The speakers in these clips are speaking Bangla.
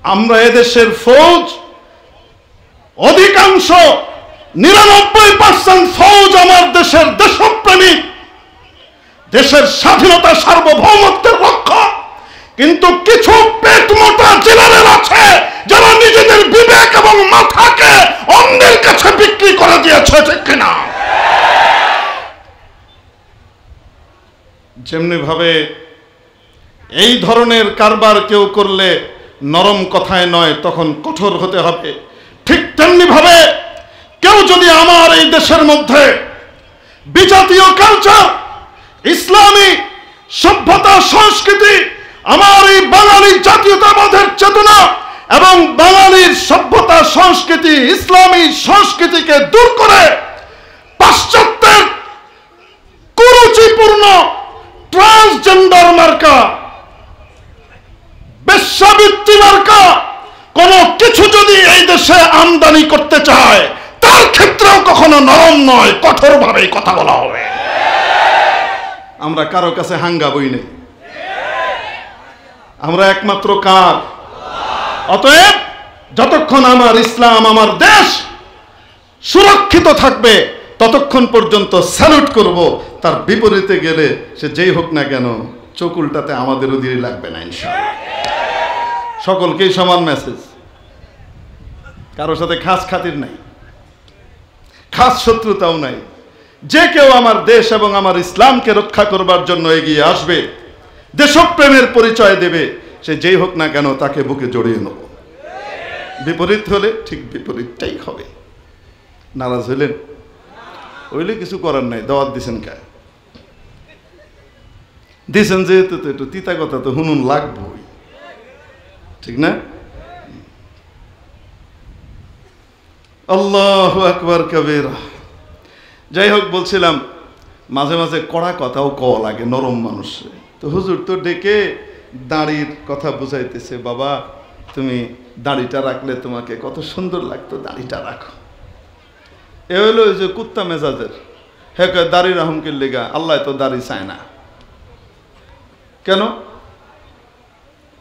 আমরা এদেশের ফৌজ অধিকাংশ 99% ফৌজ আমার দেশের দেশপ্রেমিক, দেশের স্বাধীনতা সার্বভৌমত্বের রক্ষক। কিন্তু কিছু পেট মোটা জেনারেল আছে যারা নিজেদের বিবেক এবং মাথাকে অন্যের কাছে বিক্রি করে দিয়েছে, ঠিক কিনা? যেমনি ভাবে এই ধরনের কারবার কেউ করলে নরম কথায় নয়, তখন কঠোর হতে হবে, ঠিক তেমনি ভাবে কেউ যদি আমার এই দেশের মধ্যে বিজাতীয় কালচার, ইসলামী সভ্যতা, সংস্কৃতি, আমার এই বাঙালি জাতীয়তাবাদের চেতনা এবং বাঙালির সভ্যতা, সংস্কৃতি, ইসলামী সংস্কৃতিকে দূর করে পাশ্চাত্যের কুরুচিপূর্ণ ট্রান্সজেন্ডার মার্কা, বেশ্যাবৃত্তি মার্কা কোন কিছু যদি এই দেশে আমদানি করতে চায়, তার ক্ষেত্রেও কখনো নরম নয়, কঠোরভাবে কথা বলা হবে। আমরা কারো কাছে হাঙ্গা বই নেই, আমরা একমাত্র কার? অতএব যতক্ষণ আমার ইসলাম, আমার দেশ সুরক্ষিত থাকবে ততক্ষণ পর্যন্ত স্যালুট করব। তার বিপরীতে গেলে সে যেই হোক না কেন, চোখ উল্টাতে আমাদেরও দেরি লাগবে না ইনশাআল্লাহ। সকলকেই সমান মেসেজ, কারোর সাথে খাস খাতির নাই, খাস শত্রুতাও নাই। যে কেউ আমার দেশ এবং আমার ইসলামকে রক্ষা করবার জন্য এগিয়ে আসবে, দেশপ্রেমের পরিচয় দেবে, সে যেই হোক না কেন তাকে বুকে জড়িয়ে নেব। বিপরীত হলে ঠিক বিপরীতটাই হবে। নারাজ হইলেন? হইলে কিছু করার নাই, দাওয়াত দিছেন কে? দিছেন যেহেতু তো একটু তিতা কথা তো হুনুন লাগবই, ঠিক না? আল্লাহু আকবার কবীরা। যাই হোক, বলছিলাম মাঝে মাঝে কড়া কথাও কওয়া লাগে নরম মানুষে। তো হুজুর তো ডেকে দাড়ির কথা বুঝাইতেছে, বাবা তুমি দাড়িটা রাখলে তোমাকে কত সুন্দর লাগতো, দাড়িটা রাখো। এ হলো ওই যে কুত্তা মেজাজের, হ্যাঁ দাড়ি রাহমকে লেগা, আল্লাহ তো দাড়ি চায় না কেন?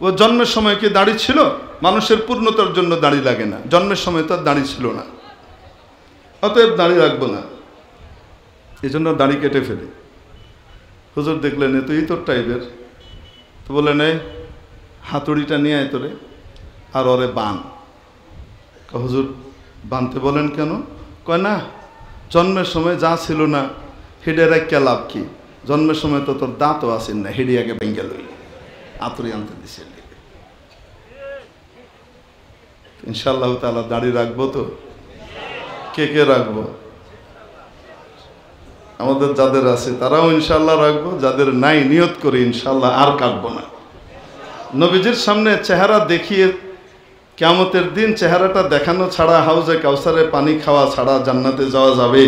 ও জন্মের সময় কি দাড়ি ছিল? মানুষের পূর্ণতার জন্য দাড়ি লাগে না, জন্মের সময় তো দাড়ি ছিল না, অতএব দাড়ি রাখবো না, এই জন্য দাড়ি কেটে ফেলি। হুজুর দেখলেন এ তো ইতর টাইপের, তো বললেন এই হাতুড়িটা নিয়ে আয় তোরে, আর ওরে বান। হুজুর বানতে বলেন কেন? কয় না, জন্মের সময় যা ছিল না হেডে রাখা লাভ কি, জন্মের সময় তো তোর দাঁতও আসেন না, হেডি আগে ভেঙ্গে লই, হাতুড়ি আনতে দিছে। ইনশাআল্লাহ তাআলা দাড়ি রাখবো তো? কে কে রাখবো? আমাদের যাদের আছে তারাও ইনশাআল্লাহ রাখবো, যাদের নাই নিয়ত করি ইনশাআল্লাহ আর কাটবো না। নবীজির সামনে চেহারা দেখিয়ে কিয়ামতের দিন চেহারাটা দেখানো ছাড়া, হাউজে কাউসারে পানি খাওয়া ছাড়া জান্নাতে যাওয়া যাবে?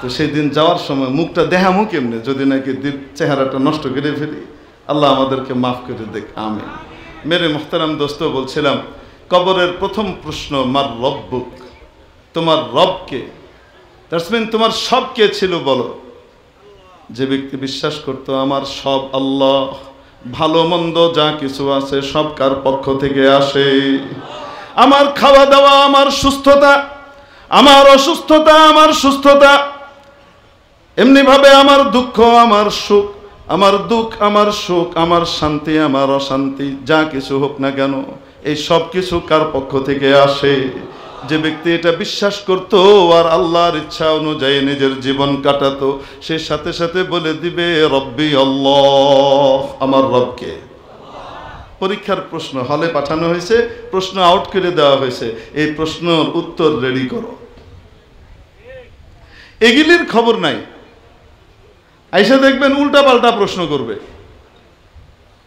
তো সেই দিন যাওয়ার সময় মুখটা দেখামু কেমনে যদি নাকি চেহারাটা নষ্ট করে ফেলি? আল্লাহ আমাদেরকে মাফ করে দেখ, আমিন। মেরে মুহতারাম দোস্ত, বলছিলাম কবরের প্রথম প্রশ্ন, মার রব্বুক, তোমার রবকে? দ্যাটস মিন তোমার সব কে ছিল বলো? যে ব্যক্তি বিশ্বাস করতো আমার সব আল্লাহ, ভালো মন্দ যা কিছু আছে সব কার পক্ষ থেকে আসে, আমার খাওয়া দাওয়া, আমার সুস্থতা, আমার অসুস্থতা, আমার সুস্থতা, এমনি ভাবে আমার দুঃখ, আমার সুখ, আমার দুঃখ, আমার সুখ, আমার শান্তি, আমার অশান্তি, যা কিছু হোক না কেন এই সব কিছু কার পক্ষ থেকে আসে? যে ব্যক্তি এটা বিশ্বাস করতো আর আল্লাহর ইচ্ছা অনুযায়ী নিজের জীবন কাটাতো, সে সাথে সাথে বলে দিবে রব্বি আল্লাহ, আমার রবকে। পরীক্ষার প্রশ্ন হলে পাঠানো হয়েছে, প্রশ্ন আউট করে দেওয়া হয়েছে, এই প্রশ্নের উত্তর রেডি করো। এগুলির খবর নাই, আইসা দেখবেন উল্টা পাল্টা প্রশ্ন করবে,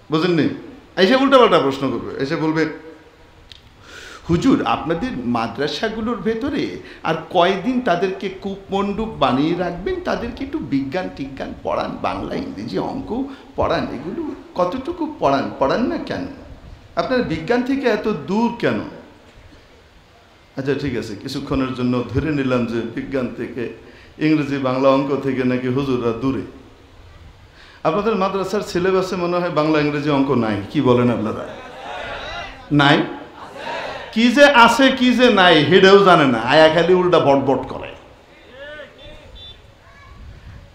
বুঝেননি? আইসা উল্টা পাল্টা প্রশ্ন করবে, এসে বলবে হুজুর আপনাদের মাদ্রাসাগুলোর ভেতরে আর কয়দিন তাদেরকে কূপমণ্ডপ বানিয়ে রাখবেন, তাদেরকে একটু বিজ্ঞান টিজ্ঞান পড়ান, বাংলা ইংরেজি অঙ্ক পড়ান, এগুলো কতটুকু পড়ান, পড়ান না কেন? আপনার বিজ্ঞান থেকে এত দূর কেন? আচ্ছা ঠিক আছে, কিছুক্ষণের জন্য ধরে নিলাম যে বিজ্ঞান থেকে, ইংরেজি বাংলা অঙ্ক থেকে নাকি হুজুররা দূরে। আপনাদের মাদ্রাসার সিলেবাসে মনে হয় বাংলা ইংরেজি অঙ্ক নাই, কি বলেন আপনারা? নাই? কি যে আছে কি যে নাই হেডেও জানে না, আয়া খালি উল্টা বটবট করে।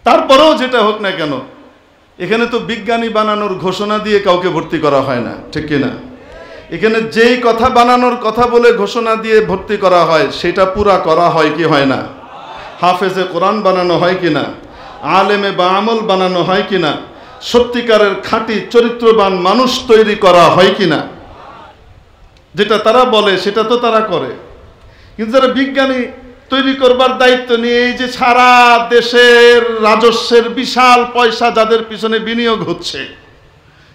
তারপরেও যেটা হোক না কেন, এখানে তো বিজ্ঞানী বানানোর ঘোষণা দিয়ে কাউকে ভর্তি করা হয় না, ঠিক কিনা? এখানে যেই কথা বানানোর কথা বলে ঘোষণা দিয়ে ভর্তি করা হয় সেটা পুরা করা হয় কি হয় না? হাফেজে কোরআন বানানো হয় কিনা, আলেমে বা আমল বানানো হয় কিনা, সত্যিকারের খাঁটি চরিত্রবান মানুষ তৈরি করা হয় কিনা, যেটা তারা বলে সেটা তো তারা করে। কিন্তু যারা বিজ্ঞানী তৈরি করবার দায়িত্ব নিয়ে এই যে সারা দেশের রাজস্বের বিশাল পয়সা যাদের পিছনে বিনিয়োগ হচ্ছে,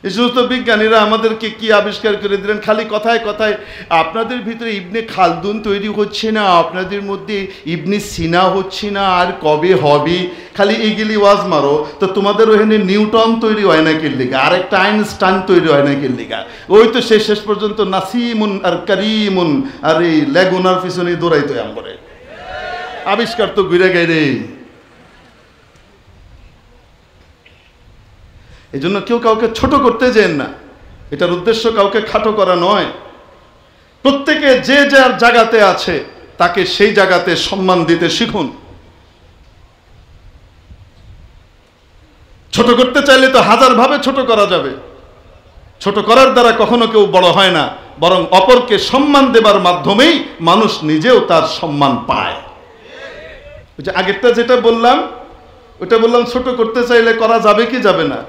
এই সমস্ত বিজ্ঞানীরা আমাদেরকে কি আবিষ্কার করে দিলেন, খালি কথায় কথায় আপনাদের ভিতরে ইবনে খালদুন তৈরি হচ্ছে না, আপনাদের মধ্যে ইবনে সিনা হচ্ছে না, আর কবে হবে, খালি এইগুলি ওয়াজ মারো। তো তোমাদের ওখানে নিউটন তৈরি হয় না কে লিগা, আর একটা আইনস্টাইন তৈরি হয় না কে লিগা, ওই তো শেষ পর্যন্ত নাসিমুন আর করিমুন আর এই লেগুনার পিছনে দৌড়াইতো আমরে, আবিষ্কার তো ঘুরে গেলে। এই জন্য কেউ কাউকে ছোট করতে যেন না, এটার উদ্দেশ্য কাউকে খাটো করা নয়। প্রত্যেকে যে যার জায়গাতে আছে তাকে সেই জায়গাতে সম্মান দিতে শিখুন। ছোট করতে চাইলে তো হাজার ভাবে ছোট করা যাবে, ছোট করার দ্বারা কখনো কেউ বড় হয় না, বরং অপরকে সম্মান দেবার মাধ্যমেই মানুষ নিজেও তার সম্মান পায়। ওই যে আগেরটা যেটা বললাম, ওইটা বললাম ছোট করতে চাইলে করা যাবে কি যাবে না,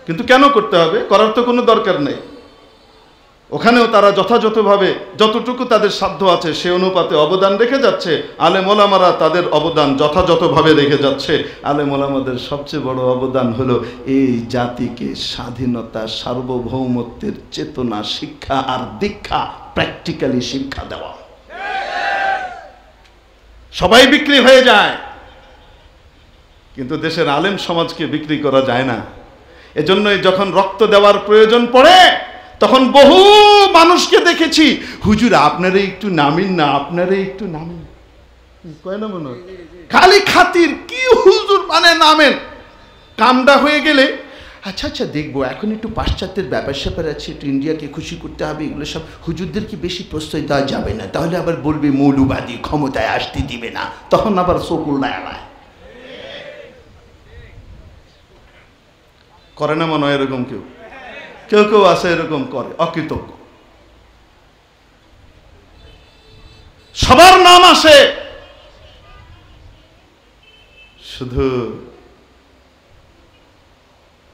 কিন্তু কেন করতে হবে, করার তো কোনো দরকার নেই। ওখানেও তারা যথাযথভাবে যতটুকু তাদের সাধ্য আছে সে অনুপাতে অবদান রেখে যাচ্ছে। আলেম ওলামারা তাদের অবদান যথাযথভাবে রেখে যাচ্ছে। আলেম ওলামাদের সবচেয়ে বড় অবদান হলো এই জাতিকে স্বাধীনতা, সার্বভৌমত্বের চেতনা, শিক্ষা আর দীক্ষা, প্র্যাকটিক্যালি শিক্ষা দেওয়া। সবাই বিক্রি হয়ে যায়, কিন্তু দেশের আলেম সমাজকে বিক্রি করা যায় না। এজন্যই যখন রক্ত দেওয়ার প্রয়োজন পড়ে তখন বহু মানুষকে দেখেছি, হুজুর আপনারা একটু নামিন না, আপনারা একটু নামিন, কয় না মনে হয় খালি খাতির, কি হুজুর মানে নামেন, কামটা হয়ে গেলে আচ্ছা আচ্ছা দেখবো, এখন একটু পাশ্চাত্যের ব্যাপার স্যাপার আছে, একটু ইন্ডিয়াকে খুশি করতে হবে, এগুলো সব হুজুরদেরকে বেশি প্রশ্রয় দেওয়া যাবে না, তাহলে আবার বলবে মৌলবাদী, ক্ষমতায় আসতে দিবে না, তখন আবার চকুল লাগায়। করে না মনে হয় এরকম কেউ কেউ কেউ আছে এরকম করে, অকৃতজ্ঞ। সবার নাম আসে, শুধু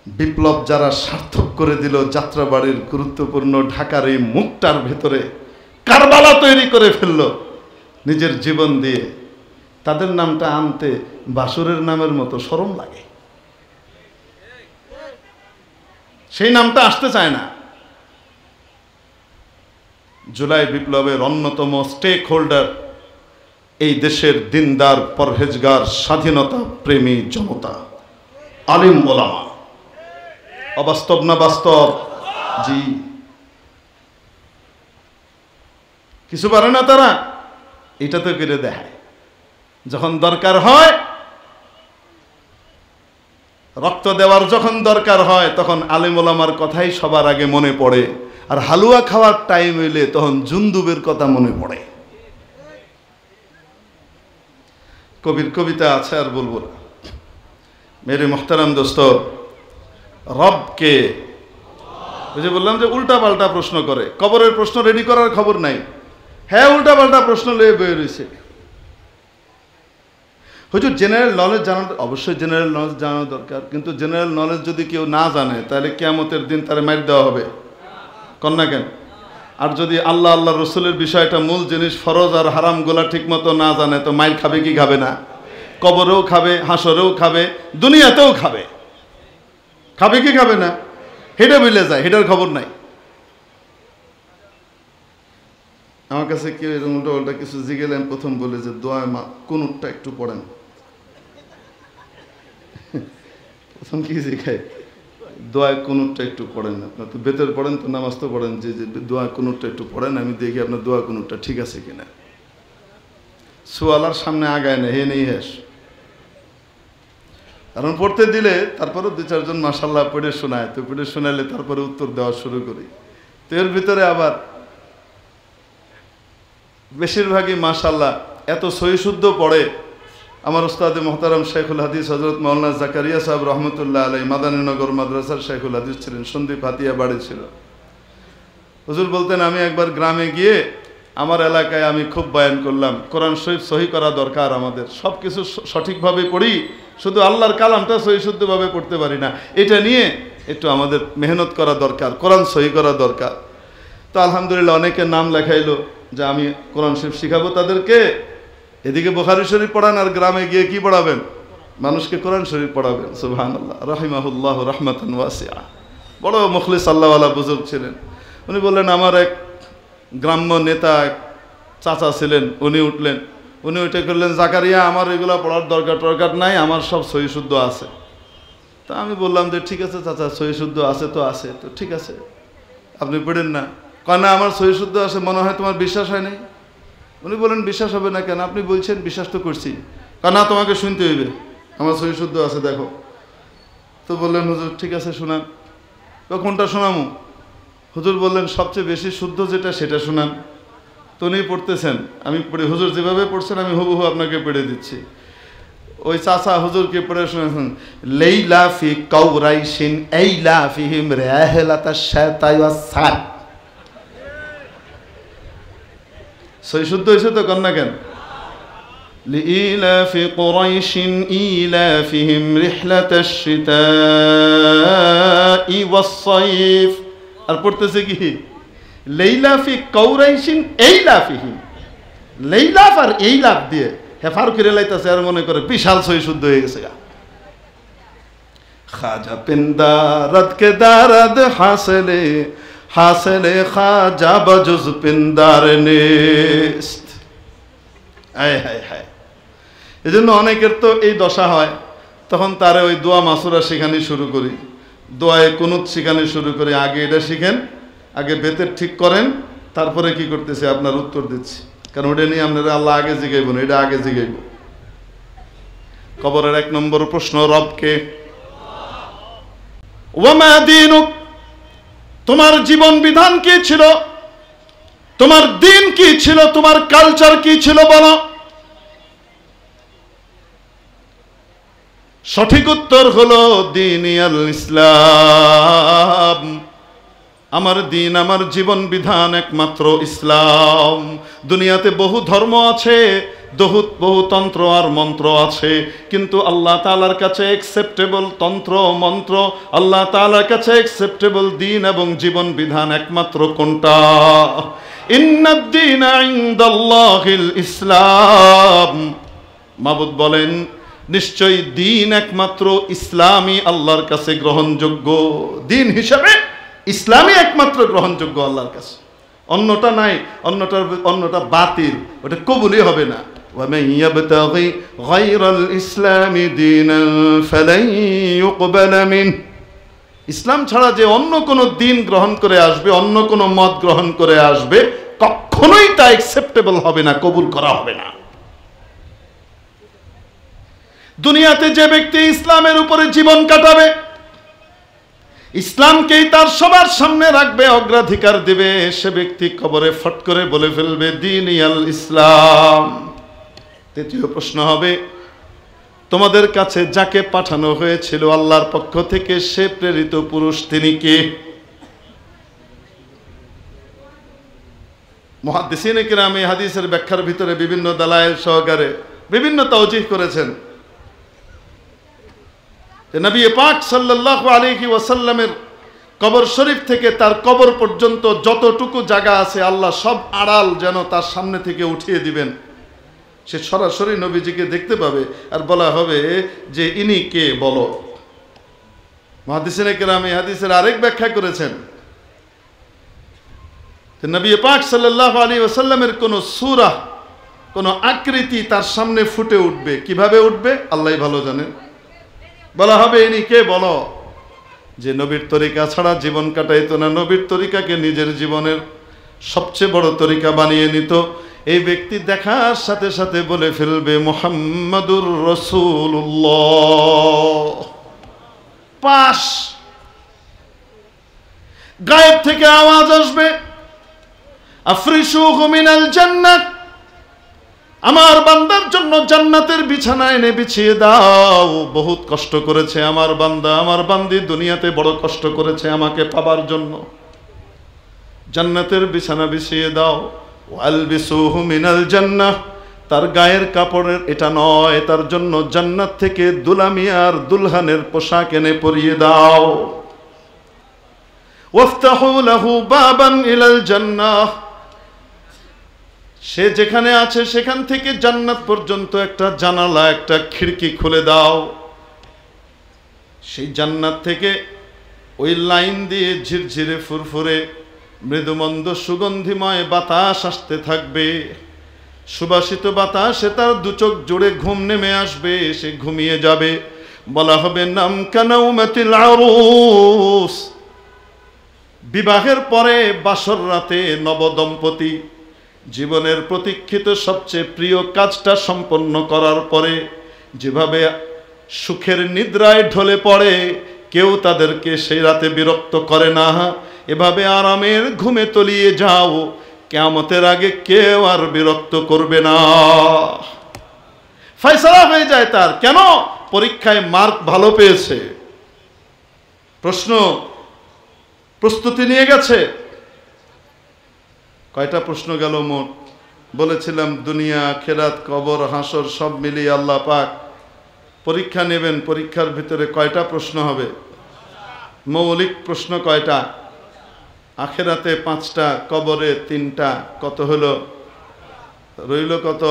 বিপ্লব যারা সার্থক করে দিল যাত্রাবাড়ির গুরুত্বপূর্ণ ঢাকার এই মুখটার ভেতরে কারবালা তৈরি করে ফেলল নিজের জীবন দিয়ে, তাদের নামটা আনতে বাসুরের নামের মতো শরম লাগে, সেই নামটা আসতে চায় না। জুলাই বিপ্লবের অন্যতম স্টেক হোল্ডার এই দেশের দিনদার, পরহেজগার, স্বাধীনতা প্রেমী জনতা, আলিম ওলামা। অবাস্তব না বাস্তব? জি। কিছু পারে না তারা, এটা তো করে দেখায়। যখন দরকার হয়, রক্ত দেওয়ার যখন দরকার হয়, তখন আলেম ওলামার কথাই সবার আগে মনে পড়ে। আর হালুয়া খাওয়ার টাইম হইলে তখন জুন্দুবের কথা মনে পড়ে। কবির কবিতা আছে, আর বলবো না। মেরে মোহতারাম দোস্ত, রবকে ওই যে বললাম যে উল্টা পাল্টা প্রশ্ন করে, কবরের প্রশ্ন রেডি করার খবর নাই, হ্যাঁ উল্টা পাল্টা প্রশ্ন লয়ে বয়ে রয়েছে। হুজুর জেনারেল নলেজ জানা, অবশ্যই জেনারেল নলেজ জানা দরকার, কিন্তু জেনারেল নলেজ যদি কেউ না জানে তাহলে কিয়ামতের দিন তারে মার দেওয়া হবে, কন্যা কেন? আর যদি আল্লাহ আল্লাহ রসুলের বিষয়টা, মূল জিনিস ফরজ আর হারাম গুলা ঠিক মতো না জানে, তো মাইর খাবে কি খাবে না? কবরেও খাবে, হাসরেও খাবে, দুনিয়াতেও খাবে। খাবে কি খাবে না? হেডে বলে যায়, হেডের খবর নাই। আমার কাছে কেউ এরকম উল্টা উল্টা কিছু জিগেলেন, প্রথম বলে যে দোয়ায় মা কুনুতটা একটু পড়েন। প্রথম কি জিগায়, দোয়ায় কুনুতটা একটু পড়েন। আপনার তো বেতের পড়েন, তো নামাজ তো পড়েন, যে দোয়া কুনুতটা একটু পড়েন, আমি দেখি আপনার দোয়া কুনুতটা ঠিক আছে কিনা। সোয়ালার সামনে আগায় না, হে নেই হেস, কারণ পড়তে দিলে তারপরে দু চারজন মাশাল্লাহ পড়ে শোনায়, তো পড়ে শোনালে তারপরে উত্তর দেওয়া শুরু করি। তো এর ভিতরে আবার বেশিরভাগই মাশাআল্লাহ এত সহি শুদ্ধ পড়ে। আমার উস্তাদে মোহতারাম শেখুল হাদিস হজরত মৌলানা জাকারিয়া সাহেব রহমতুল্লাহ আলাই মাদানীনগর মাদ্রাসার শেখুল হাদিস ছিলেন, সন্দীপ হাতিয়া বাড়ি ছিল। হুজুর বলতেন, আমি একবার গ্রামে গিয়ে আমার এলাকায় আমি খুব বয়ান করলাম, কোরআন শরীফ সহি করা দরকার, আমাদের সব কিছু সঠিকভাবে পড়ি, শুধু আল্লাহর কালামটা সহি শুদ্ধভাবে পড়তে পারি না, এটা নিয়ে একটু আমাদের মেহনত করা দরকার, কোরআন সহি করা দরকার। তো আলহামদুলিল্লাহ অনেকের নাম লেখাইলো যে আমি কোরআন শরীফ শিখাবো তাদেরকে। এদিকে বুখারী শরীফ পড়ান আর গ্রামে গিয়ে কি পড়াবেন? মানুষকে কোরআন শরীফ পড়াবেন। সুবহানাল্লাহ, রাহিমাহুল্লাহ রাহমাতান ওয়াসিআ। বড় মুখলিস আল্লাহওয়ালা বুজুর্গ ছিলেন। উনি বললেন, আমার এক গ্রাম্য নেতা চাচা ছিলেন, উনি উঠলেন, উনি উঠে করলেন, জাকারিয়া আমার এগুলো পড়ার দরকার নাই, আমার সব সহি শুদ্ধ আছে। তা আমি বললাম যে ঠিক আছে চাচা, সহি শুদ্ধ আছে তো আছে, তো ঠিক আছে আপনি পড়েন না। কয় না, আমার সহি শুদ্ধ আছে, মনে হয় তোমার বিশ্বাস হয় নাই। উনি বলেন, বিশ্বাস হবে না কেন? আপনি বলছেন, বিশ্বাস তো করছি। কয় না, তোমাকে শুনতে হইবে, আমার সহি শুদ্ধ আছে দেখো। তো বললেন, হুজুর ঠিক আছে শোনান। কোনটা শোনামু? হুজুর বললেন, সবচেয়ে বেশি শুদ্ধ যেটা সেটা শোনান। তো উনি পড়তেছেন, আমি পড়ে, হুজুর যেভাবে পড়ছেন আমি হুবহু আপনাকে পড়ে দিচ্ছি। ওই চাচা হুজুরকে পড়ে শুনেছেন, লাইলা ফি কাউরাইশিন আইলা ফিহিম রাহলাতাশ শাতাই ওয়াস সাদ। সহি শুদ্ধ হয়েছে তো? কন্যা কেন? লিইলাফি কুরাইশিন ইলাফিহিম রিহলাতাশ শিতাই ওয়াস সাইফ। আর পড়তেছে কি, লাইলাফি কাউরাইশিন এইলাফিহিম। লাইলাফ আর এইলাফ দিয়ে হেফার করে লাইতাছে, আর মনে করে বিশাল সহি শুদ্ধ হয়ে গেছে। খাজা পিন্দারত কে দারদ হাসলে হাসলে খাজা বজুজ পিন্দার নেস্ত। হায় হায় হায়। এই জন্য অনেকের তো এই দশা হয়, তখন তারে ওই দোয়া মাসুরা শেখানি শুরু করি, দোয়ায় কুনুত শেখানি শুরু করি। আগে এটা শিখেন, আগে বেতের ঠিক করেন, তারপরে কি করতেছে আপনার উত্তর দিচ্ছি। কারণ ওটা নিয়ে আপনারা আল্লাহ আগে জিগাইব না, এটা আগে জিগাইব। কবরের 1 নম্বর প্রশ্ন, রবকে। ওয়ামা দীনুক, তোমার জীবন বিধান কি ছিল, তোমার দিন কি ছিল, তোমার কালচার কি ছিল বলো। সঠিক উত্তর হলো দীনিয়াল ইসলাম। আমার দিন, আমার জীবন বিধান একমাত্র ইসলাম। দুনিয়াতে বহু ধর্ম আছে, বহু তন্ত্র আর মন্ত্র আছে, কিন্তু আল্লাহ তাআলার কাছে অ্যাকসেপ্টেবল তন্ত্র মন্ত্র, আল্লাহ তাআলার কাছে অ্যাকসেপ্টেবল দিন এবং জীবন বিধান একমাত্র কোনটা? ইন্নাদ দীনা ইনদাল্লাহিল ইসলাম। মাবুদ বলেন, নিশ্চয়ই দিন একমাত্র ইসলামই আল্লাহর কাছে গ্রহণযোগ্য। দিন হিসাবে ইসলামই একমাত্র গ্রহণযোগ্য আল্লাহর কাছে, অন্যটা নাই, অন্যটা বাতিল, ওটা কবুলই হবে না। ومن يبتغي غير الإسلام دينا فلن يقبل منه। ইসলাম ছাড়া যে অন্য কোনো দিন গ্রহণ করে আসবে, অন্য কোনো মত গ্রহণ করে আসবে, কখনোই তা অ্যাকসেপ্টেবল হবে না, কবুল করা হবে না। দুনিয়াতে যে ব্যক্তি ইসলামের উপরে জীবন কাটাবে, ইসলামকেই তার সবার সামনে রাখবে, অগ্রাধিকার দিবে, সে ব্যক্তি কবরে ফট করে বলে ফেলবে দীনিয়াল ইসলাম। তৃতীয় প্রশ্ন হবে, তোমাদের কাছে যাকে পাঠানো হয়েছিল আল্লাহর পক্ষ থেকে, সে প্রেরিত পুরুষ তিনি কে? মুহাদ্দিসিনে কিরাম এই হাদিসের ব্যাখ্যার ভিতরে বিভিন্ন দালায়েল সহকারে বিভিন্ন তাওজীহ করেছেন। নবী পাক সাল্লাল্লাহু আলাইহি ওয়াসাল্লামের কবর শরীফ থেকে তার কবর পর্যন্ত যতটুকু জায়গা আছে, আল্লাহ সব আড়াল যেন তার সামনে থেকে উঠিয়ে দিবেন। সে সরাসরি নবীজিকে দেখতে পাবে, আর বলা হবে যে ইনি কে বলো। মুহাদ্দিসিনে কিরাম এই হাদিসের আরেক ব্যাখ্যা করেছেন, নবী পাক সাল্লাল্লাহু আলাইহি ওয়াসাল্লামের কোন সূরা, কোন আকৃতি তার সামনে ফুটে উঠবে। কিভাবে উঠবে আল্লাহই ভালো জানেন। বলা হবে ইনি কে বলো। যে নবীর তরিকা ছাড়া জীবন কাটাইতো না, নবীর তরিকাকে নিজের জীবনের সবচেয়ে বড় তরিকা বানিয়ে নিত, এই ব্যক্তি দেখার সাথে সাথে বলে ফেলবে মুহাম্মাদুর রাসূলুল্লাহ। পাশ গায়েব থেকে আওয়াজ আসবে, আফরিশুহু মিনাল জান্নাত, আমার বান্দার জন্য জান্নাতের বিছানা এনে বিছিয়ে দাও। বহুত কষ্ট করেছে আমার বান্দা, আমার বান্দি দুনিয়াতে বড় কষ্ট করেছে আমাকে পাবার জন্য। জান্নাতের বিছানা বিছিয়ে দাও। ওয়ালবিসুহু মিনাল জান্নাহ, তার গায়ের কাপড়ের এটা নয়, তার জন্য জান্নাত থেকে দুলামিয়ার দুলহানের পোশাক এনে পরিয়ে দাও। ওয়াফতাহু লাহু বাবান ইলাল জান্নাহ, সে যেখানে আছে সেখান থেকে জান্নাত পর্যন্ত একটা জানালা, একটা খিড়কি খুলে দাও। সেই জান্নাত থেকে ওই লাইন দিয়ে ঝিরঝিরে ফুরফুরে মৃদুমন্দ সুগন্ধিময় বাতাস আসতে থাকবে। সুবাসিত বাতাসে তার দু চোখ জুড়ে ঘুম নেমে আসবে, সে ঘুমিয়ে যাবে। বলা হবে নাম কানাউমাতিল আরুস, বিবাহের পরে বাসর রাতে নবদম্পতি জীবনের প্রতীক্ষিত সবচেয়ে প্রিয় কাজটা সম্পন্ন করার পরে যেভাবে সুখের নিদ্রায় ঢলে পড়ে, কেউ তাদেরকে সেই রাতে বিরক্ত করে না, এভাবে আরামের ঘুমে তলিয়ে যাও। কিয়ামতের আগে কেউ আর বিরক্ত করবে না। ফয়সালা হয়ে যায় তার। কেন? পরীক্ষায় মার্ক ভালো পেয়েছে, প্রশ্ন প্রস্তুতি নিয়ে গেছে। কয়টা প্রশ্ন গেল মোট? বলেছিলাম দুনিয়া, আখিরাত, কবর, হাসর সব মিলিয়ে আল্লাহ পাক পরীক্ষা নেবেন। পরীক্ষার ভিতরে কয়টা প্রশ্ন হবে? মৌলিক প্রশ্ন কয়টা? আখিরাতে 5টা, কবরে 3টা। কত হলো? রইল কত?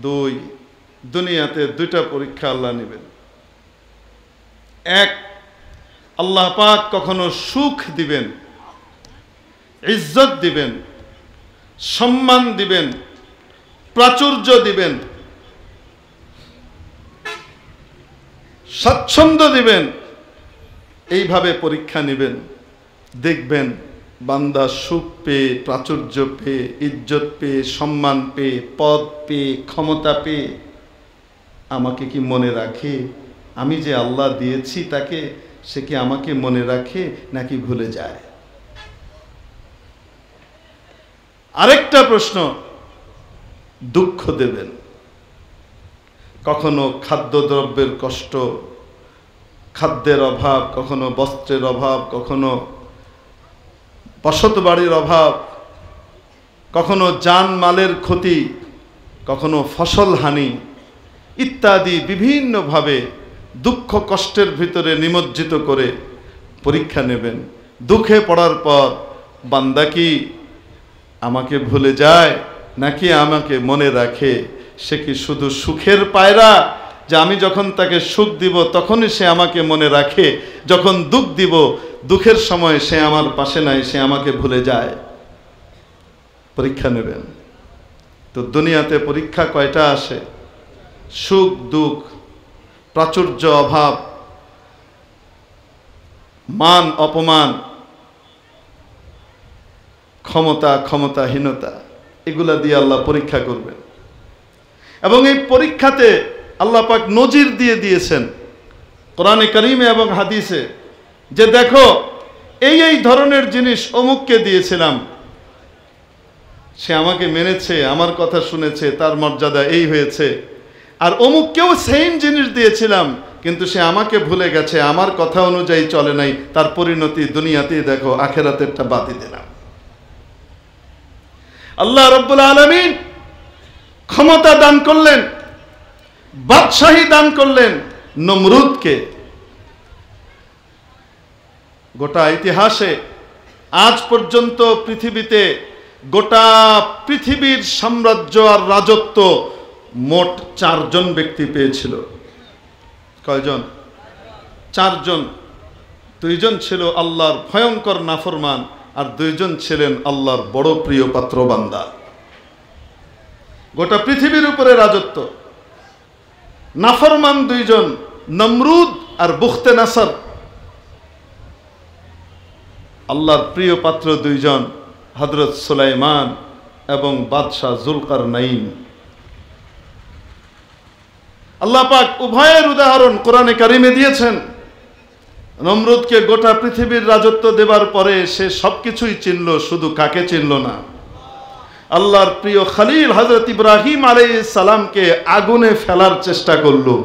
2। দুনিয়াতে 2টা পরীক্ষা আল্লাহ নেবেন। এক, আল্লাহ পাক কখনো সুখ দিবেন, ইজ্জত দিবেন, সম্মান দিবেন, প্রাচুর্য দিবেন, স্বাচ্ছন্দ্য দিবেন, এইভাবে পরীক্ষা নেবেন। দেখবেন বান্দা সুখ পেয়ে, প্রাচুর্য পেয়ে, ইজ্জত পেয়ে, সম্মান পেয়ে, পদ পেয়ে, ক্ষমতা পেয়ে আমাকে কি মনে রাখে? আমি যে আল্লাহ দিয়েছি তাকে, সে কি আমাকে মনে রাখে নাকি ভুলে যায়? আরেকটা প্রশ্ন, দুঃখ দেবেন। কখনো খাদ্যদ্রব্যের কষ্ট, খাদ্যের অভাব, কখনো বস্ত্রের অভাব, কখনো বসত বাড়ির অভাব, কখনো জানমালের ক্ষতি, কখনো ফসল হানি ইত্যাদি বিভিন্নভাবে দুঃখ কষ্টের ভিতরে নিমজ্জিত করে পরীক্ষা নেবেন। দুঃখে পড়ার পর বান্দা কি আমাকে ভুলে যায় নাকি আমাকে মনে রাখে? সে কি শুধু সুখের পায়রা, যে আমি যখন তাকে সুখ দিব তখনই সে আমাকে মনে রাখে, যখন দুঃখ দিব, দুঃখের সময় সে আমার পাশে নাই, সে আমাকে ভুলে যায়? পরীক্ষা নেবেন। তো দুনিয়াতে পরীক্ষা কয়টা আসে? সুখ দুঃখ, প্রাচুর্য অভাব, মান অপমান, ক্ষমতা ক্ষমতাহীনতা, এগুলা দিয়ে আল্লাহ পরীক্ষা করবেন। এবং এই পরীক্ষাতে আল্লাহ পাক নজির দিয়ে দিয়েছেন কোরআনে কারিমে এবং হাদিসে, যে দেখো এই এই ধরনের জিনিস অমুককে দিয়েছিলাম, সে আমাকে মেনেছে, আমার কথা শুনেছে, তার মর্যাদা এই হয়েছে। আর অমুককেও সেম জিনিস দিয়েছিলাম, কিন্তু সে আমাকে ভুলে গেছে, আমার কথা অনুযায়ী চলে নাই, তার পরিণতি দুনিয়াতেই দেখো, আখিরাতেরটা বাদই দিলাম। আল্লাহ রাব্বুল আলামিন ক্ষমতা দান করলেন, বাদশাহী দান করলেন নমরুদকে। গোটা ইতিহাসে আজ পর্যন্ত পৃথিবীতে গোটা পৃথিবীর সাম্রাজ্য আর রাজত্ব মোট 4 জন ব্যক্তি পেয়েছিল। কয়জন? 4 জন। 2 জন ছিল আল্লাহর ভয়ঙ্কর নাফরমান, আর 2 জন ছিলেন আল্লাহর বড় প্রিয় পাত্র বান্দা। গোটা পৃথিবীর উপরে রাজত্ব। নাফরমান 2 জন, নমরুদ আর বুখতে নাসর। আল্লাহর প্রিয় পাত্র 2 জন, হযরত সুলাইমান এবং বাদশাহ জুলকারনাইন। আল্লাহ পাক উভয়ের উদাহরণ কোরআনে কারিমে দিয়েছেন। নমরুদকে গোটা পৃথিবীর রাজত্ব দেবার পরে সে সবকিছুই চিনল, শুধু কাকে চিনল না? আল্লাহর প্রিয় খলিল হযরত ইব্রাহিম আলাইহিস সালামকে আগুনে ফেলার চেষ্টা করলো।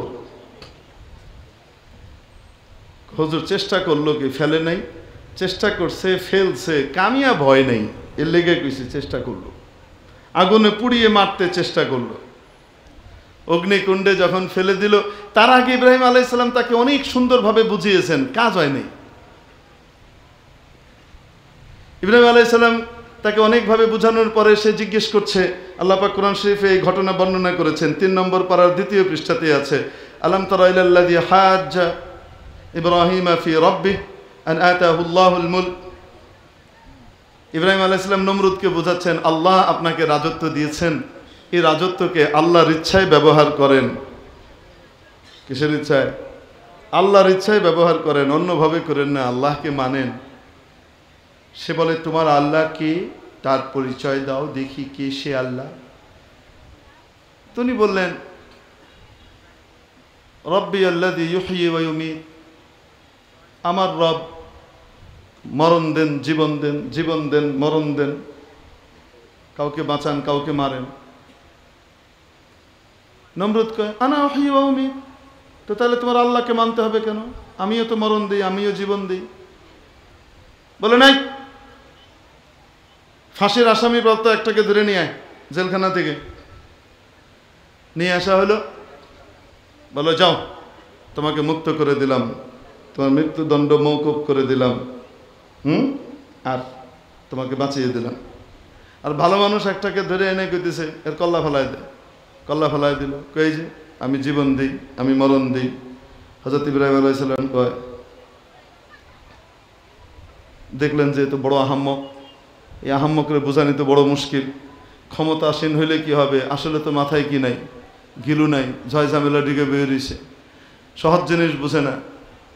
হুজুর চেষ্টা করলো কি? ফেলে নাই, চেষ্টা করছে, ফেলছে, কামিয়াব হয় নাই, এর লেগে কইছে চেষ্টা করলো। আগুনে পুড়িয়ে মারতে চেষ্টা করলো, অগ্নিকুণ্ডে যখন ফেলে দিল, তার আগে ইব্রাহিম আলাইহিস সালাম তাকে অনেক সুন্দরভাবে বুঝিয়েছেন, কাজ হয় নাই। ইব্রাহিম আলাইহিস সালাম তাকে অনেকভাবে বোঝানোর পরে সে জিজ্ঞেস করছে, আল্লাহ পাক কোরআন শরীফে এই ঘটনা বর্ণনা করেছেন, 3 নম্বর পারার 2য় পৃষ্ঠাতে আছে, আলাম তারা ইলাল্লাযী হাজ্জা ইব্রাহিমা ফি রাব্বিহি আন আতাহুল্লাহুল মুলক। ইব্রাহিম আলাইহিস সালাম নমরুদকে বোঝাচ্ছেন, আল্লাহ আপনাকে রাজত্ব দিয়েছেন, এই রাজত্বকে আল্লাহর ইচ্ছায় ব্যবহার করেন। কিসের ইচ্ছায়? আল্লাহর ইচ্ছায় ব্যবহার করেন, অন্যভাবে করেন না, আল্লাহকে মানেন। সে বলে, তোমার আল্লাহ কে? তার পরিচয় দাও দেখি, কে সে আল্লাহ? তিনি বললেন, রব্বি আল্লাযী ইউহয়ী ওয়া ইউমীত, আমার রব মরণ দেন, জীবন দেন, জীবন দেন, মরণ দেন, কাউকে বাঁচান, কাউকে মারেন। নমরুদ কয়, আনা উহয়ী ওয়া উমীত, তো তাহলে তোমার আল্লাহকে মানতে হবে কেন? আমিও তো মরণ দিই, আমিও জীবন দিই। বলে, নাই, ফাঁসির আসামি বলতো একটাকে ধরে নিয়ে আয় জেলখানা থেকে। নিয়ে আসা হলো, বলো যাও, তোমাকে মুক্ত করে দিলাম, তোমার মৃত্যুদণ্ড মওকুফ করে দিলাম, আর তোমাকে বাঁচিয়ে দিলাম। আর ভালো মানুষ একটাকে ধরে এনে কইতেছে, এর কল্লা ফেলায় দে, কল্লা ফেলায় দিল, কই যে আমি জীবন দিই, আমি মরণ দিই। হযরত ইব্রাহিম আলাইহিস সালাম কয়, দেখলেন যে এত বড় আহাম্মক, এই আহাম্মকরে বোঝানি তো বড় মুশকিল। ক্ষমতাসীন হইলে কি হবে? আসলে তো মাথায় কি নাই, গিলু নাই, ঝয় ঝামেলা দিকে বেরিয়েছে, সহজ জিনিস বুঝে না।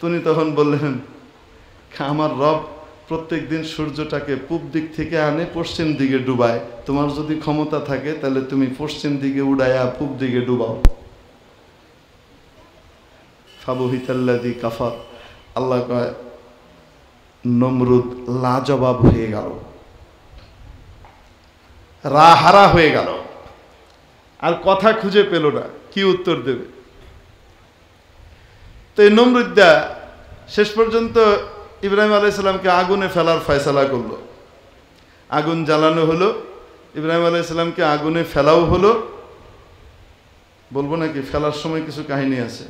তিনি তখন বললেন, আমার রব প্রত্যেক দিন সূর্যটাকে পূব দিক থেকে আনে পশ্চিম দিকে ডুবায়, তোমার যদি ক্ষমতা থাকে তাহলে তুমি পশ্চিম দিকে উড়াইয়া পূব দিকে ডুবাও। ফাবুহিতাল্লাযী কাফার। আল্লাহ কয়, নমরুদ লাজবাব হয়ে গেল, রাহারা হয়ে গেল, আর কথা খুঁজে পেল না, কি উত্তর দেবে। তো এই নমরুদা শেষ পর্যন্ত ইব্রাহিম আলাইহিস সালামকে আগুনে ফেলার ফয়সালা করলো। আগুন জ্বালানো হলো, ইব্রাহিম আলাইহিস সালামকে আগুনে ফেলাও হলো। বলবো নাকি? ফেলার সময় কিছু কাহিনী আছে।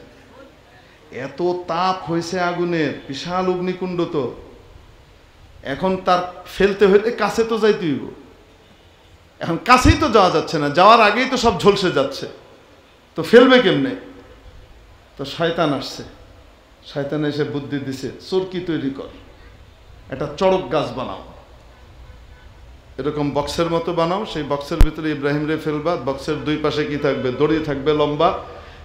এত তাপ হয়েছে আগুনের, বিশাল অগ্নিকুণ্ড, তো এখন তার ফেলতে হইলে কাছে তো যাইতে হইব। এখন কাছেই তো যাওয়া যাচ্ছে না, যাওয়ার আগেই তো সব ঝলসে যাচ্ছে, তো ফেলবে কেমনে? তো শয়তান আসছে, শয়তান এসে বুদ্ধি দিছে, চরকি তৈরি কর, একটা চড়ক গাছ বানাও, এরকম বক্সের মতো বানাও, সেই বক্সের ভিতরে ইব্রাহিম রে ফেলবা, বক্সের 2 পাশে কি থাকবে? দড়ি থাকবে লম্বা,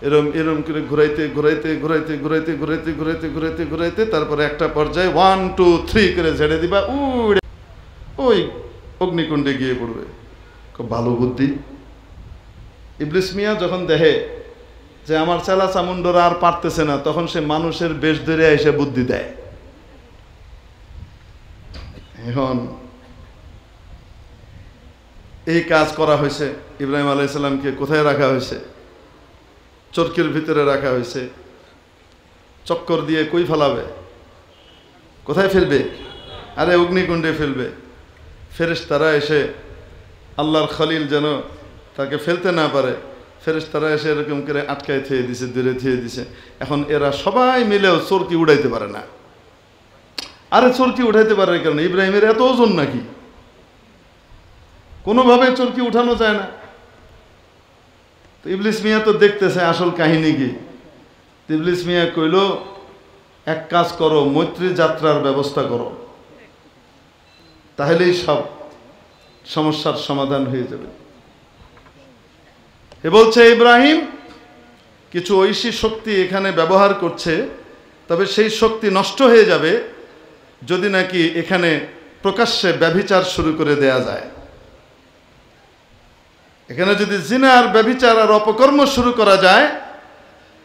এরম এরম করে ঘুরাইতে ঘুরাইতে ঘুরাইতে ঘুরাইতে ঘুরাইতে ঘুরাইতে ঘুরাইতে ঘুরাইতে তারপরে একটা পর্যায়ে 1 2 3 করে ঝেড়ে দিবা, উড়ে ওই অগ্নিকুণ্ডে গিয়ে পড়বে। খুব ভালো বুদ্ধি। ইবলিস মিয়া যখন দেখে যে আমার চেলা চামুন্ডরা আর পারতেছে না, তখন সে মানুষের বেশ ধরে এসে বুদ্ধি দেয়। এখন এই কাজ করা হয়েছে। ইব্রাহিম আলাইহিস সালামকে কোথায় রাখা হয়েছে? চরকির ভিতরে রাখা হয়েছে। চক্কর দিয়ে কই ফেলাবে? কোথায় ফেলবে? আরে অগ্নিকুণ্ডে ফেলবে। ফেরেশতারা এসে আল্লাহর খলিল যেন তাকে ফেলতে না পারে, ফেরেশতারা এসে এরকম করে আটকায় থিয়ে দিছে, দূরে থিয়ে দিছে। এখন এরা সবাই মিলেও চরকি উড়াইতে পারে না। আরে চরকি উঠাইতে পারে কারণ ইব্রাহিমের এত ওজন নাকি? কোনোভাবে চরকি উঠানো যায় না। তো ইবলিস মিয়া তো দেখতেছে আসল কাহিনী কি। ইবলিস মিয়া কইল, এক কাজ করো, মৈত্রী যাত্রার ব্যবস্থা করো, তাহলেই সব সমস্যার সমাধান হয়ে যাবে। এ বলছে ইব্রাহিম কিছু ঐশী শক্তি এখানে ব্যবহার করছে, তবে সেই শক্তি নষ্ট হয়ে যাবে যদি নাকি এখানে প্রকাশ্যে ব্যভিচার শুরু করে দেয়া যায়। এখানে যদি জিনা আর ব্যভিচার আর অপকর্ম শুরু করা যায়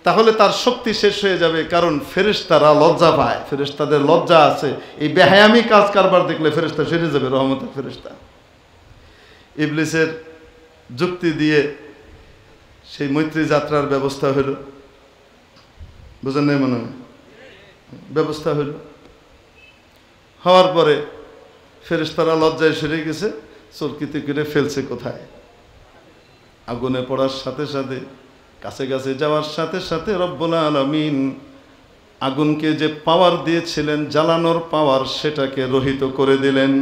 তাহলে তার শক্তি শেষ হয়ে যাবে, কারণ ফেরেশতারা লজ্জা পায়, ফেরেশতাদের লজ্জা আছে। এই বেহায়ামি কাজ কারবার দেখলে ফেরেশতা সেরে যাবে, রহমতের ফেরেশতা। ইবলিসের যুক্তি দিয়ে সেই মৈত্রী যাত্রার ব্যবস্থা হইল। বুঝেন নাই মনে হয়? ব্যবস্থা হইল। হওয়ার পরে ফেরেশতারা লজ্জায় সরে গেছে, চরকিতে করে ফেলছে কোথায়? আগুনে পড়ার সাথে সাথে, কাছে কাছে যাওয়ার সাথে সাথে রব্বুল আলামিন আগুনকে যে পাওয়ার দিয়েছিলেন, জ্বালানোর পাওয়ার, সেটাকে রহিত করে দিলেন।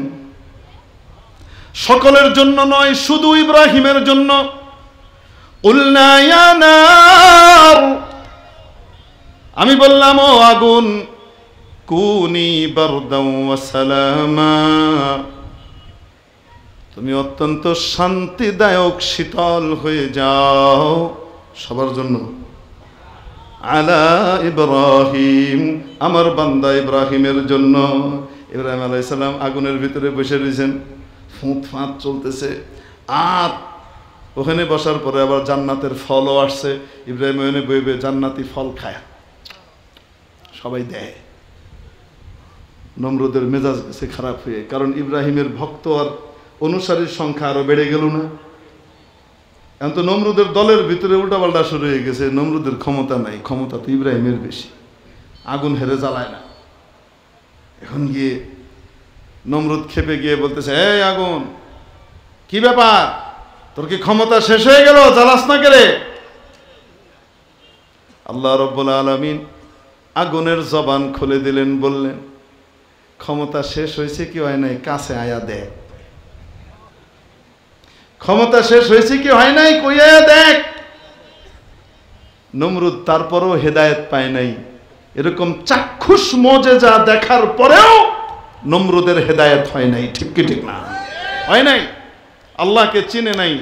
সকলের জন্য নয়, শুধু ইব্রাহিমের জন্য। কুলনা ইয়া নার, আমি বললাম ও আগুন, কুনি বারদাও ওয়া সালামা, তুমি অত্যন্ত শান্তিদায়ক শীতল হয়ে যাও। সবার জন্য। আলা ইব্রাহিম, আমার বান্দা ইব্রাহিমের জন্য। ইব্রাহিম আলাইহিস সালাম আগুনের ভিতরে বসে রয়েছেন, ফুঁত ফাঁত চলতেছে। আর ওখানে বসার পরে আবার জান্নাতের ফলও আসছে। ইব্রাহিম ওখানে বইবে জান্নাতি ফল খায়, সবাই দেয়। নমরুদের মেজাজ গেছে খারাপ হয়ে, কারণ ইব্রাহিমের ভক্ত আর অনুসারীর সংখ্যা আরো বেড়ে গেল না? এখন তো নমরুদের দলের ভিতরে উল্টাপাল্টা শুরু হয়ে গেছে। নমরুদের ক্ষমতা নাই, ক্ষমতা তো ইব্রাহিমের বেশি। আগুন হেরে জ্বালায় না। এখন গিয়ে নমরুদ খেপে গিয়ে বলতেছে, এই আগুন, কি ব্যাপার, তোর কি ক্ষমতা শেষ হয়ে গেল? জ্বালাস না কেরে? আল্লাহ রাব্বুল আলামিন আগুনের জবান খুলে দিলেন, বললেন, ক্ষমতা শেষ হয়েছে কি হয় নাই, কাছে আয়া দেখ। ক্ষমতা শেষ হয়েছে কি হয় নাই, কই আয়া দেখ। নমরুদ তারপরও হেদায়েত পায় নাই। এরকম চাক্ষুষ মুজিজা দেখার পরেও নমরুদের হেদায়েত হয় নাই। ঠিক কি ঠিক না? হয় নাই। আল্লাহকে চিনে নাই।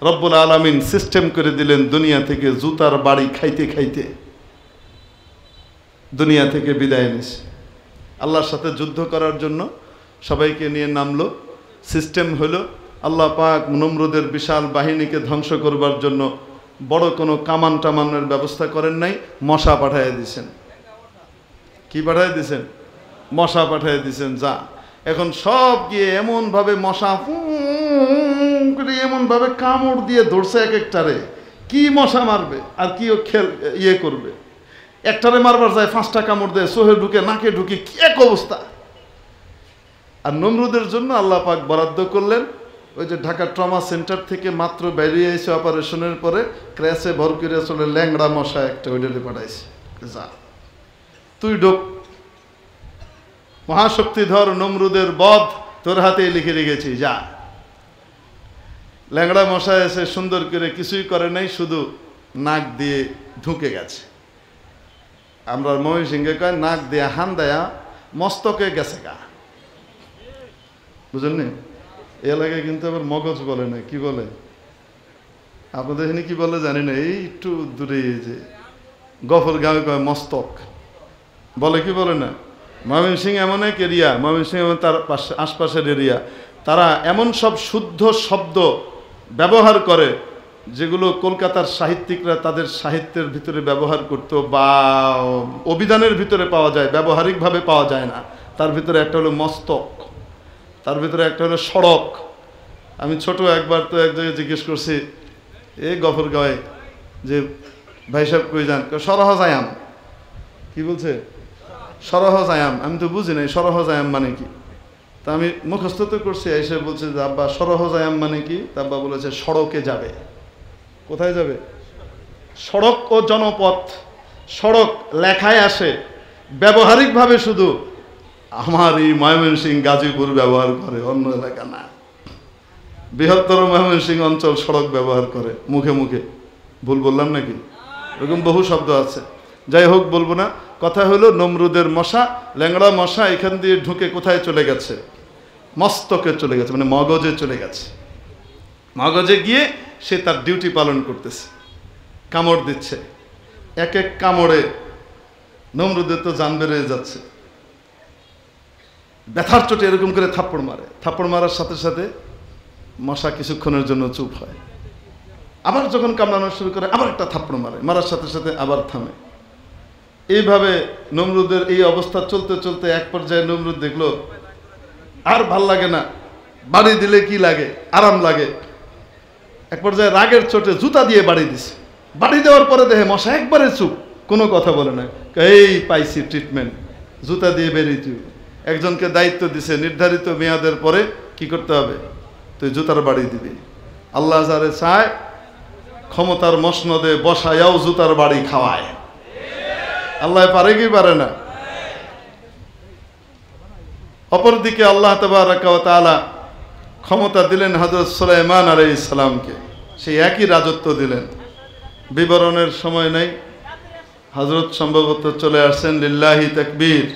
রব্বুল আলামিন সিস্টেম করে দিলেন, দুনিয়া থেকে জুতার বাড়ি খাইতে খাইতে দুনিয়া থেকে বিদায় নিছে। আল্লাহর সাথে যুদ্ধ করার জন্য সবাইকে নিয়ে নামলো। সিস্টেম হলো, আল্লাহ পাক নমরুদের বিশাল বাহিনীকে ধ্বংস করবার জন্য বড় কোনো কামান টামানের ব্যবস্থা করেন নাই, মশা পাঠাইয়া দিয়েছেন। কি পাঠাই দিয়েছেন? মশা পাঠাই দিয়েছেন। যা, এখন সব গিয়ে এমনভাবে মশা করে এমনভাবে কামড় দিয়ে ধরছে এক একটারে। কি মশা মারবে আর কি ইয়ে করবে? একটারে মারবার যায় 5টা কামড় দেয়, সোহে ঢুকে, নাকে ঢুকে, কি এক অবস্থা। আর নমরুদের জন্য আল্লাহ পাক বরাদ্দ করলেন, ওই যে ঢাকা ট্রমা সেন্টার থেকে মাত্র বেরিয়ে এসে অপারেশনের পরে ক্র্যাশে ভর করে চলে ল্যাংড়া মশা একটা ওইডালে পাঠাইছে, যা তুই ঢোক, মহাশক্তিধর নমরুদের বধ তোর হাতে লিখে রেখেছি, যা। ল্যাংড়া মশা এসে সুন্দর করে কিছুই করে নাই, শুধু নাক দিয়ে ঢুকে গেছে। আমরা ময়মনসিংহে কয় নাক দিয়ে হান দেয়া মস্তকে গেছে গা। বুঝলেন? এ এলাকায় কিন্তু আবার মগজ বলে না, কি বলে? আপনাদের এখানে কি বলে জানি না, এই একটু দূরে যে গফর গাঁয়ে কয় মস্তক বলে, কি বলে না? ময়মনসিংহ এমন এক এরিয়া, ময়মনসিংহ এমন তার আশপাশের এরিয়া, তারা এমন সব শুদ্ধ শব্দ ব্যবহার করে যেগুলো কলকাতার সাহিত্যিকরা তাদের সাহিত্যের ভিতরে ব্যবহার করত বা অভিধানের ভিতরে পাওয়া যায়, ব্যবহারিকভাবে পাওয়া যায় না। তার ভিতরে একটা হলো মস্তক, তার ভিতরে একটা হলো সড়ক। আমি ছোট একবার তো এক জায়গায় জিজ্ঞেস করছি, এই গফরগাঁওয়ে যে ভাই সাহেব কই যান, সরহজ আয়াম। কি বলছে? সরহজ আয়াম। আমি তো বুঝি নাই সরহজ আয়াম মানে কি। তা আমি মুখস্থ তো করছি, এসে বলছে যে আব্বা সরহজ আয়াম মানে কি? তা আব্বা বলেছে সড়কে যাবে। কোথায় যাবে? সড়ক ও জনপথ। সড়ক লেখায় আসে, ব্যবহারিকভাবে শুধু আমার এই ময়মনসিংহ গাজীপুর ব্যবহার করে, অন্য এলাকা না। বৃহত্তর ময়মনসিংহ অঞ্চল সড়ক ব্যবহার করে মুখে মুখে। ভুল বললাম নাকি? এরকম বহু শব্দ আছে, যাই হোক বলবো না। কথা হলো নমরুদের মশা, ল্যাংড়া মশা এখান দিয়ে ঢুকে কোথায় চলে গেছে? মস্তকে চলে গেছে, মানে মগজে চলে গেছে। মগজে গিয়ে সে তার ডিউটি পালন করতেছে, কামড় দিচ্ছে। এক এক কামড়ে নমরুদের তো জান বেড়ে যাচ্ছে। ব্যথার চোটে এরকম করে থাপ্পড় মারে। থাপ্পড় মারার সাথে সাথে মশা কিছুক্ষণের জন্য চুপ হয়, আবার যখন কামড়ানো শুরু করে আবার একটা থাপ্পড় মারে, মারার সাথে সাথে আবার থামে। এইভাবে নমরুদের এই অবস্থা চলতে চলতে এক পর্যায়ে নমরুদ দেখলো আর ভাল লাগে না, বাড়ি দিলে কি লাগে? আরাম লাগে। এক পর্যায়ে রাগের চোটে জুতা দিয়ে বাড়ি দিছে। বাড়ি দেওয়ার পরে দেখে মশা একবারে চুপ, কোনো কথা বলে না। এই পাইছি ট্রিটমেন্ট, জুতা দিয়ে বেরিয়ে তুই। একজনকে দায়িত্ব দিছে, নির্ধারিত মেয়াদের পরে কি করতে হবে? তুই জুতার বাড়ি দিবি। আল্লাহ যারে চায় ক্ষমতার মসনদে বসায়াও জুতার বাড়ি খাওয়ায়। আল্লাহ পারে কি পারে না? অপরদিকে আল্লাহ তাবারাকা ওয়া তাআলা ক্ষমতা দিলেন হযরত সুলাইমান আলাইহিস সালামকে, সেই একই রাজত্ব দিলেন। বিবরণের সময় নেই, হযরত সম্ভবত চলে আসছেন। লিল্লাহি তাকবীর।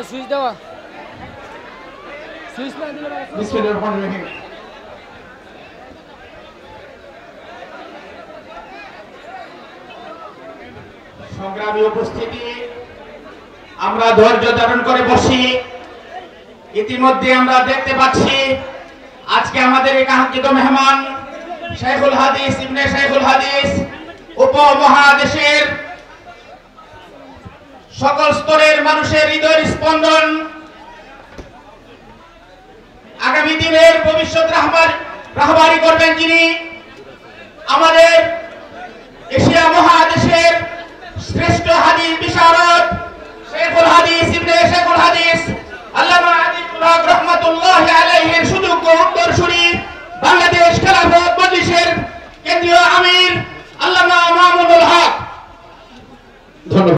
সুইচ দেওয়া, সুইচ না দিলে সংগ্রামী উপস্থিতি, আমরা ধৈর্য ধারণ করে বসি। ইতিমধ্যে আমরা দেখতে পাচ্ছি আজকে আমাদের এই কাঙ্ক্ষিত মেহমান শাইখুল হাদিস ইবনে শাইখুল হাদিস উপমহাদেশের সকল স্তরের মানুষের হৃদয়ের স্পন্দন, আগামী দিনের ভবিষ্যৎ রাহবারি করবেন যিনি, আমাদের এশিয়া মহাদেশের শ্রেষ্ঠ হাদিস বিশারদ